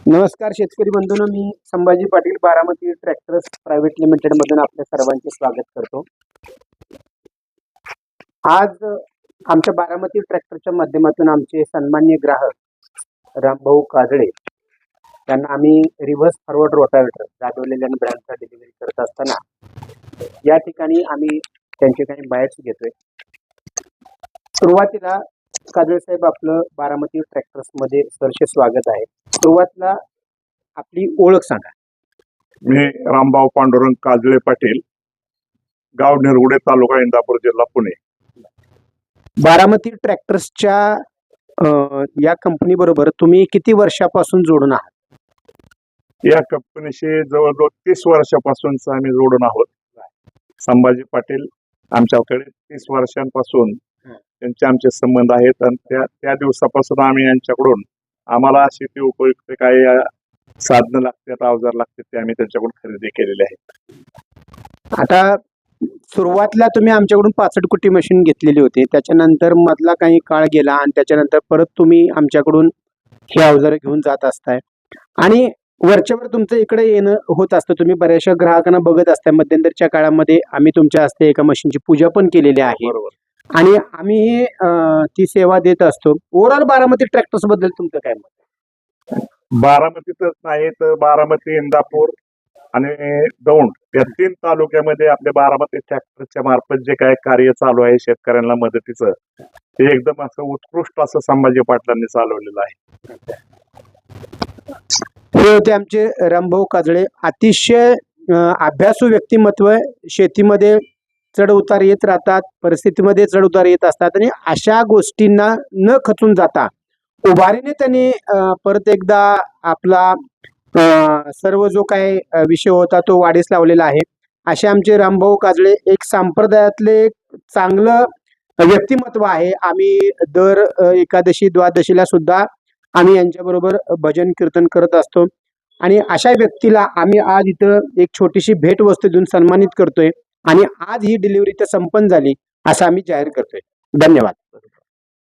नमस्कार शेतकरी बंधूंनो, मी Sambhaji Patil Baramati tractors private limited मधून आपल्या सर्वांचे स्वागत करतो। आज आमच्या बारामती ट्रॅक्टरच्या माध्यमातून आमचे सन्माननीय ग्राहक रामभाऊ काजळे यांना आम्ही रिव्हर्स फॉरवर्ड रोटावेटर जादवलेल्या ब्रँडचा डिलिव्हरी करत असताना या ठिकाणी आम्ही त्यांचे काही बायट्स घेतोय। सुरुवातीला काजळे साहेब, आपलं बारामती ट्रॅक्टर्स मध्ये सरसे स्वागत आहे। सुरुवातीला आपली ओळख सांगा। मी रामभाऊ पांडुरंग काजळे पाटील, गाव निरगुडे, तालुका इंदापूर, जिल्हा पुणे। बारामती ट्रॅक्टर्सच्या या कंपनी बरोबर तुम्ही किती वर्षापासून जोडून आहात? या कंपनीशी जवळजवळ 30 वर्षापासूनच आम्ही जोडून आहोत। संभाजी पाटील आमच्याकडे 30 वर्षांपासून त्यांचे आमचे संबंध आहेत आणि त्या दिवसापासून आम्ही यांच्याकडून आम्हाला शेती उपयुक्त काही साधनं लागतात, अवजार लागतात, ते आम्ही त्यांच्याकडून खरेदी केलेले आहेत। आता सुरुवातीला तुम्ही आमच्याकडून 65 कुटी मशीन घेतलेली होती, त्याच्यानंतर मधला काही काळ गेला आणि त्याच्यानंतर परत तुम्ही आमच्याकडून हे अवजार घेऊन जात असताय आणि वरच्यावर तुमचं इकडे येणं होत असतं। तुम्ही बऱ्याचशा ग्राहकांना बघत असताय। मध्यंतरच्या काळामध्ये आम्ही तुमच्या हस्ते एका मशीनची पूजा पण केलेली आहे आणि आम्ही ती सेवा देत असतो। ओव्हरऑल बारामती ट्रॅक्टर्स बद्दल तुमचं काय मत? बारामतीतच नाही तर बारामती, इंदापूर आणि दौंड या 3 तालुक्यामध्ये आपल्या बारामती ट्रॅक्टरच्या मार्फत जे काय कार्य चालू आहे शेतकऱ्यांना मदतीचं, ते एकदम असं उत्कृष्ट असं संभाजी पाटलांनी चालवलेलं आहे। हे होते आमचे रामभाऊ काजळे। अतिशय अभ्यासू व्यक्तिमत्व, शेतीमध्ये चढ उतार येत राहतात, परिस्थितीमध्ये चढ उतार येत असतात आणि अशा गोष्टींना न खचून जाता उभारीने त्यांनी परत एकदा आपला सर्व जो काही विषय होता तो वाढीस लावलेला आहे। असे आमचे रामभाऊ काजळे एक संप्रदायातले चांगलं व्यक्तिमत्व आहे। आम्ही दर एकादशी द्वादशीला सुद्धा आम्ही यांच्याबरोबर भजन कीर्तन करत असतो आणि अशा व्यक्तीला आम्ही आज इथं एक छोटीशी भेट वस्तू देऊन सन्मानित करतोय आणि आज ही डिलिव्हरी तर संपन्न झाली असं आम्ही जाहीर करतोय। धन्यवाद।